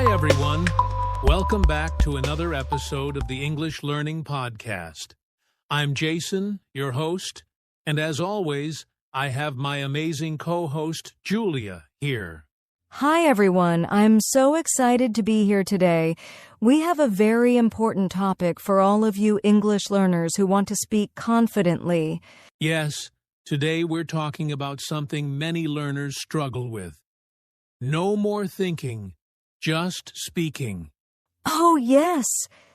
Hi, everyone. Welcome back to another episode of the English Learning Podcast. I'm Jason, your host, and as always, I have my amazing co-host, Julia, here. Hi, everyone. I'm so excited to be here today. We have a very important topic for all of you English learners who want to speak confidently. Yes, today we're talking about something many learners struggle with. No more thinking, just speaking. Oh, yes.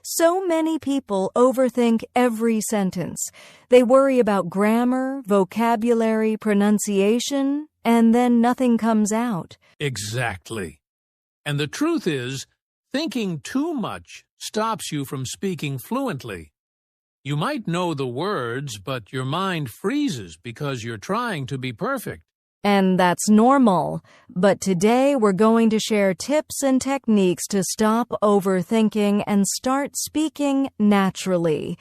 So many people overthink every sentence. They worry about grammar, vocabulary, pronunciation, and then nothing comes out. Exactly. And the truth is, thinking too much stops you from speaking fluently. You might know the words, but your mind freezes because you're trying to be perfect. And that's normal. But today we're going to share tips and techniques to stop overthinking and start speaking naturally.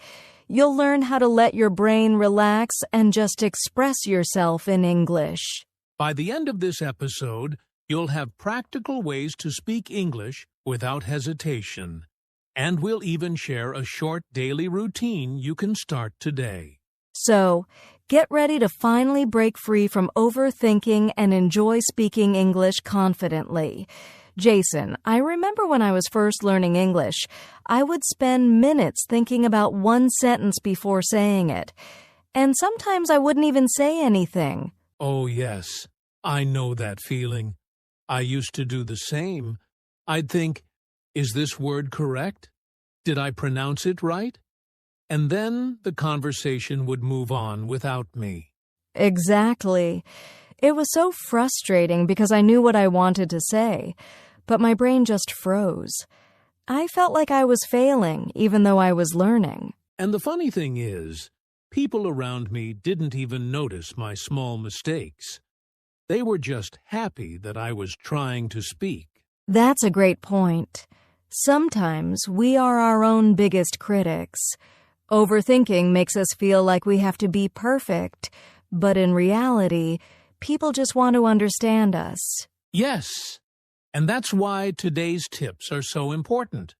You'll learn how to let your brain relax and just express yourself in English. By the end of this episode, you'll have practical ways to speak English without hesitation. And we'll even share a short daily routine you can start today. So, get ready to finally break free from overthinking and enjoy speaking English confidently. Jason, I remember when I was first learning English, I would spend minutes thinking about one sentence before saying it. And sometimes I wouldn't even say anything. Oh, yes, I know that feeling. I used to do the same. I'd think, is this word correct? Did I pronounce it right? And then the conversation would move on without me. Exactly. It was so frustrating because I knew what I wanted to say, but my brain just froze. I felt like I was failing, even though I was learning. And the funny thing is, people around me didn't even notice my small mistakes. They were just happy that I was trying to speak. That's a great point. Sometimes we are our own biggest critics. Overthinking makes us feel like we have to be perfect, but in reality, people just want to understand us. Yes, and that's why today's tips are so important.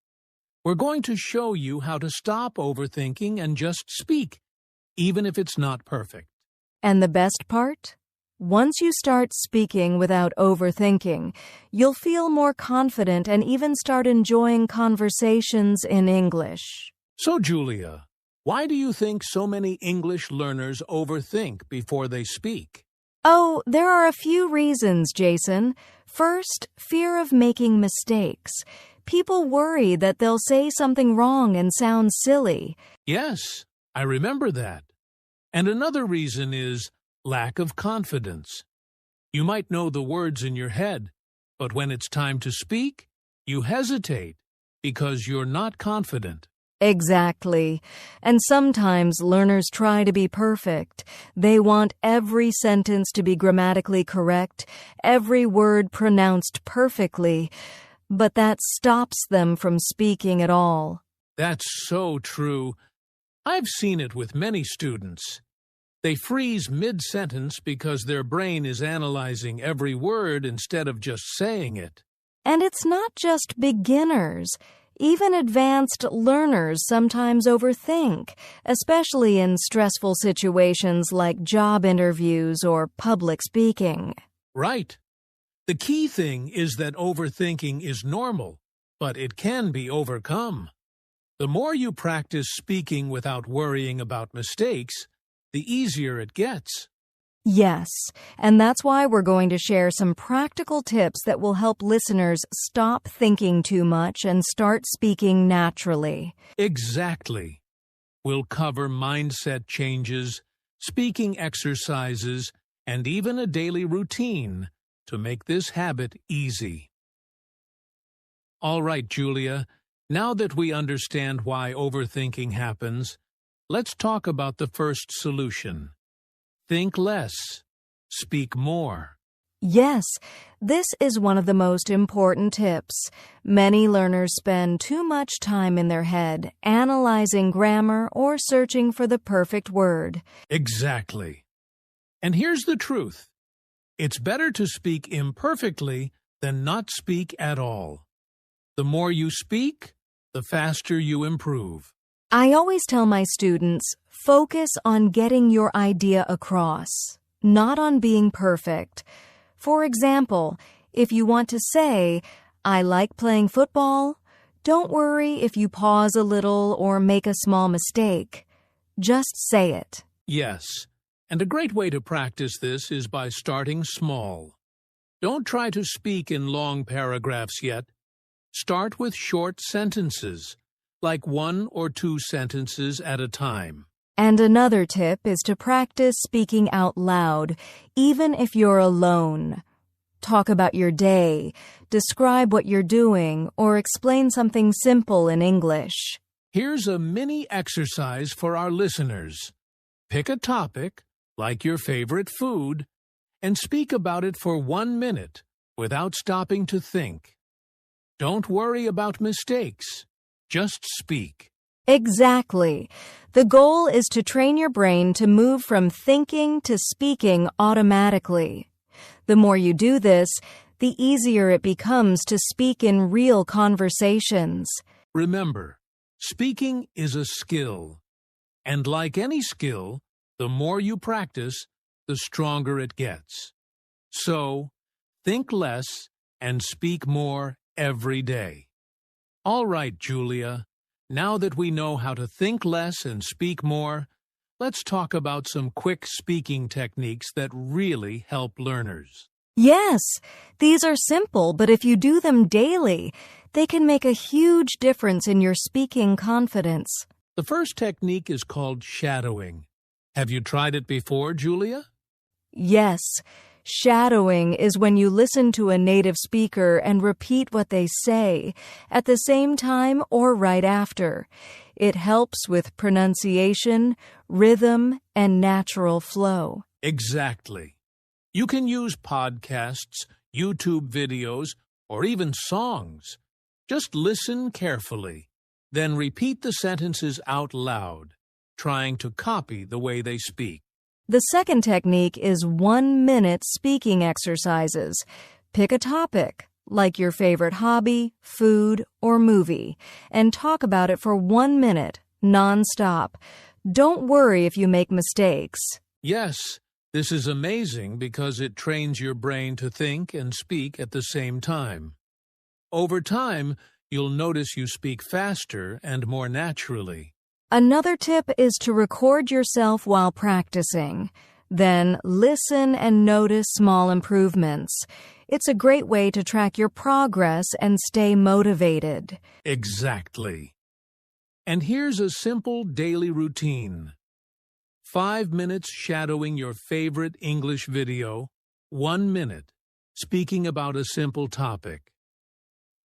We're going to show you how to stop overthinking and just speak, even if it's not perfect. And the best part? Once you start speaking without overthinking, you'll feel more confident and even start enjoying conversations in English. So, Julia, why do you think so many English learners overthink before they speak? Oh, there are a few reasons, Jason. First, fear of making mistakes. People worry that they'll say something wrong and sound silly. Yes, I remember that. And another reason is lack of confidence. You might know the words in your head, but when it's time to speak, you hesitate because you're not confident. Exactly. And sometimes learners try to be perfect. They want every sentence to be grammatically correct, every word pronounced perfectly, but that stops them from speaking at all. That's so true. I've seen it with many students. They freeze mid-sentence because their brain is analyzing every word instead of just saying it. And it's not just beginners. Even advanced learners sometimes overthink, especially in stressful situations like job interviews or public speaking. Right. The key thing is that overthinking is normal, but it can be overcome. The more you practice speaking without worrying about mistakes, the easier it gets. Yes, and that's why we're going to share some practical tips that will help listeners stop thinking too much and start speaking naturally. Exactly. We'll cover mindset changes, speaking exercises, and even a daily routine to make this habit easy. All right, Julia, now that we understand why overthinking happens, let's talk about the first solution. Think less. Speak more. Yes, this is one of the most important tips. Many learners spend too much time in their head, analyzing grammar or searching for the perfect word. Exactly. And here's the truth. It's better to speak imperfectly than not speak at all. The more you speak, the faster you improve. I always tell my students, focus on getting your idea across, not on being perfect. For example, if you want to say, I like playing football, don't worry if you pause a little or make a small mistake. Just say it. Yes, and a great way to practice this is by starting small. Don't try to speak in long paragraphs yet. Start with short sentences, like 1 or 2 sentences at a time. And another tip is to practice speaking out loud, even if you're alone. Talk about your day, describe what you're doing, or explain something simple in English. Here's a mini exercise for our listeners. Pick a topic, like your favorite food, and speak about it for 1 minute without stopping to think. Don't worry about mistakes. Just speak. Exactly. The goal is to train your brain to move from thinking to speaking automatically. The more you do this, the easier it becomes to speak in real conversations. Remember, speaking is a skill. And like any skill, the more you practice, the stronger it gets. So, think less and speak more every day. All right, Julia. Now that we know how to think less and speak more, let's talk about some quick speaking techniques that really help learners. Yes, these are simple, but if you do them daily, they can make a huge difference in your speaking confidence. The first technique is called shadowing. Have you tried it before, Julia? Yes. Shadowing is when you listen to a native speaker and repeat what they say at the same time or right after. It helps with pronunciation, rhythm, and natural flow. Exactly. You can use podcasts, YouTube videos, or even songs. Just listen carefully, then repeat the sentences out loud, trying to copy the way they speak. The second technique is 1-minute speaking exercises. Pick a topic, like your favorite hobby, food, or movie, and talk about it for 1 minute, non-stop. Don't worry if you make mistakes. Yes, this is amazing because it trains your brain to think and speak at the same time. Over time, you'll notice you speak faster and more naturally. Another tip is to record yourself while practicing. Then listen and notice small improvements. It's a great way to track your progress and stay motivated. Exactly. And here's a simple daily routine. 5 minutes shadowing your favorite English video, 1 minute speaking about a simple topic.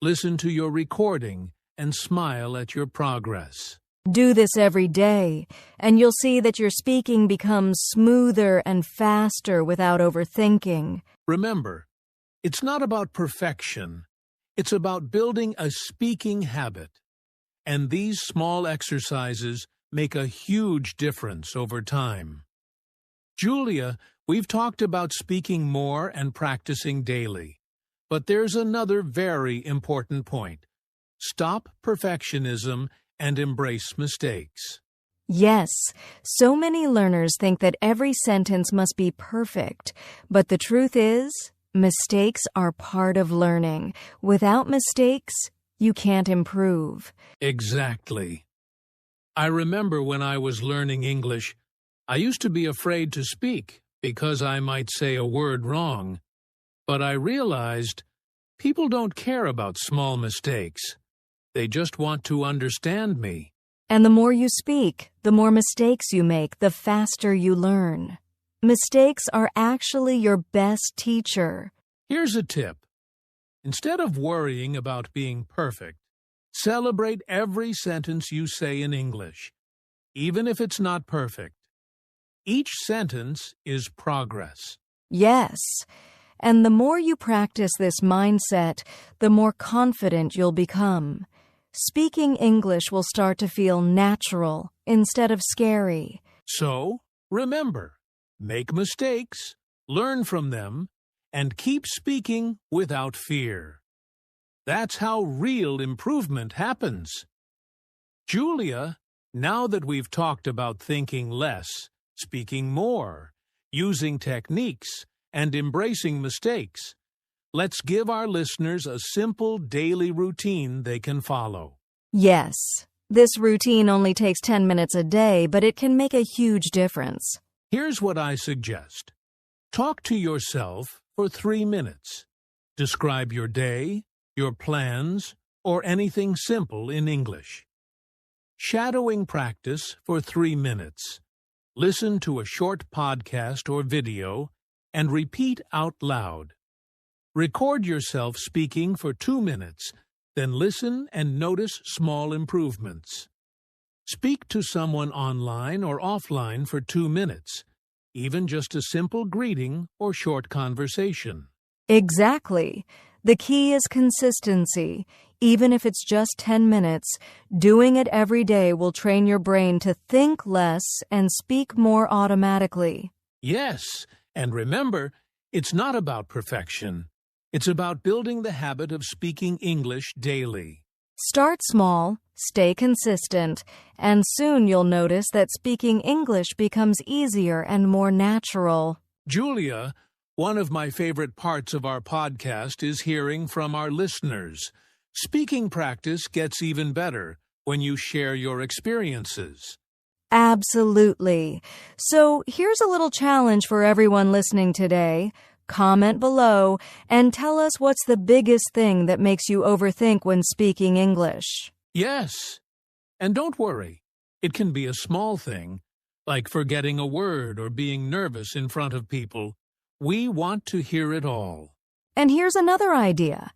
Listen to your recording and smile at your progress. Do this every day, and you'll see that your speaking becomes smoother and faster without overthinking. Remember, it's not about perfection. It's about building a speaking habit. And these small exercises make a huge difference over time. Julia, we've talked about speaking more and practicing daily. But there's another very important point. Stop perfectionism and embrace mistakes. Yes, so many learners think that every sentence must be perfect, but the truth is, mistakes are part of learning. Without mistakes, you can't improve. Exactly. I remember when I was learning English, I used to be afraid to speak because I might say a word wrong. But I realized people don't care about small mistakes. They just want to understand me. And the more you speak, the more mistakes you make, the faster you learn. Mistakes are actually your best teacher. Here's a tip. Instead of worrying about being perfect, celebrate every sentence you say in English, even if it's not perfect. Each sentence is progress. Yes, and the more you practice this mindset, the more confident you'll become. Speaking English will start to feel natural instead of scary. So, remember, make mistakes, learn from them, and keep speaking without fear. That's how real improvement happens. Julia, now that we've talked about thinking less, speaking more, using techniques, and embracing mistakes, let's give our listeners a simple daily routine they can follow. Yes, this routine only takes 10 minutes a day, but it can make a huge difference. Here's what I suggest. Talk to yourself for 3 minutes. Describe your day, your plans, or anything simple in English. Shadowing practice for 3 minutes. Listen to a short podcast or video and repeat out loud. Record yourself speaking for 2 minutes, then listen and notice small improvements. Speak to someone online or offline for 2 minutes, even just a simple greeting or short conversation. Exactly. The key is consistency. Even if it's just 10 minutes, doing it every day will train your brain to think less and speak more automatically. Yes, and remember, it's not about perfection. It's about building the habit of speaking English daily. Start small, stay consistent, and soon you'll notice that speaking English becomes easier and more natural. Julia, one of my favorite parts of our podcast is hearing from our listeners. Speaking practice gets even better when you share your experiences. Absolutely. So here's a little challenge for everyone listening today. Comment below and tell us what's the biggest thing that makes you overthink when speaking English. Yes. And don't worry. It can be a small thing, like forgetting a word or being nervous in front of people. We want to hear it all. And here's another idea.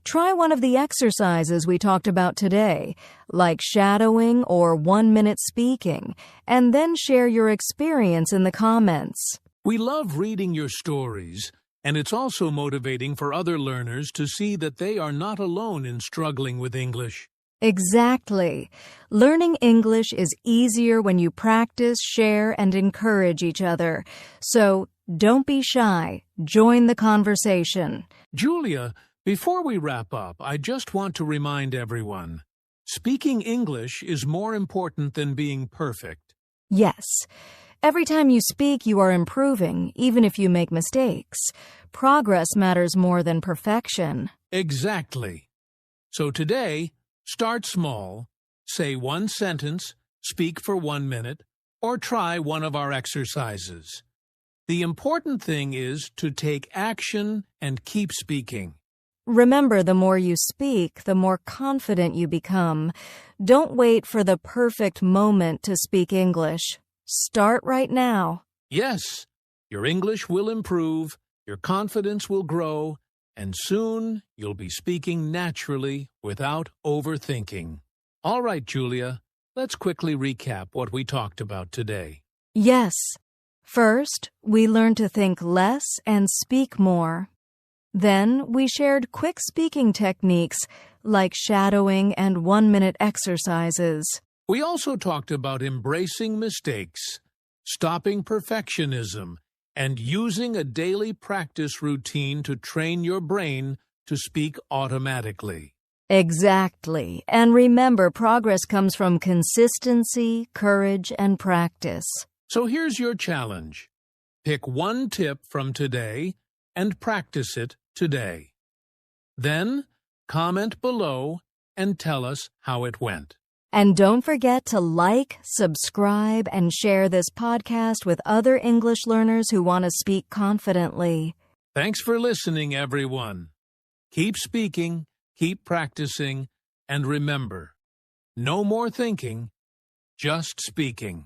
Try one of the exercises we talked about today, like shadowing or 1-minute speaking, and then share your experience in the comments. We love reading your stories, and it's also motivating for other learners to see that they are not alone in struggling with English. Exactly. Learning English is easier when you practice, share, and encourage each other. So don't be shy. Join the conversation. Julia, before we wrap up, I just want to remind everyone, speaking English is more important than being perfect. Yes. Every time you speak, you are improving, even if you make mistakes. Progress matters more than perfection. Exactly. So today, start small, say 1 sentence, speak for 1 minute, or try one of our exercises. The important thing is to take action and keep speaking. Remember, the more you speak, the more confident you become. Don't wait for the perfect moment to speak English. Start right now. Yes, your English will improve, your confidence will grow, and soon you'll be speaking naturally without overthinking. All right, Julia, let's quickly recap what we talked about today. Yes. First, we learned to think less and speak more. Then, we shared quick speaking techniques like shadowing and 1-minute exercises. We also talked about embracing mistakes, stopping perfectionism, and using a daily practice routine to train your brain to speak automatically. Exactly. And remember, progress comes from consistency, courage, and practice. So here's your challenge. Pick 1 tip from today and practice it today. Then, comment below and tell us how it went. And don't forget to like, subscribe, and share this podcast with other English learners who want to speak confidently. Thanks for listening, everyone. Keep speaking, keep practicing, and remember, no more thinking, just speaking.